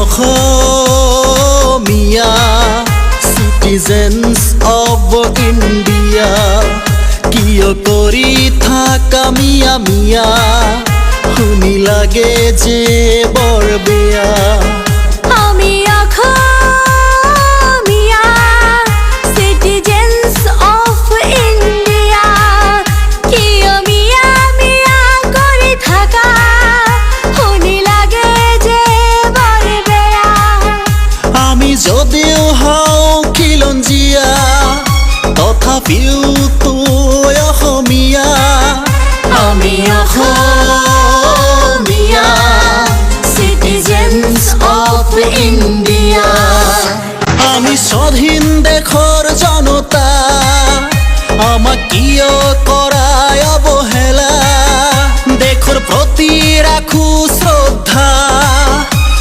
Asomiya citizens of India কিয় কৰি থাকা মিয়া মিয়া শুনি লাগে যে বৰ বেয়া আমি অসমীয়া citizens of India কিয় মিয়া মিয়া কৰি থাকা শুনি লাগে যে বৰ বেয়া আমি যদিও হওঁ খিলঞ্জীয়া তথাপিও তো অসমীয়া আমি অসমীয়া citizens of India আমি স্বাধীন দেশৰ জনতা আমাক কিয়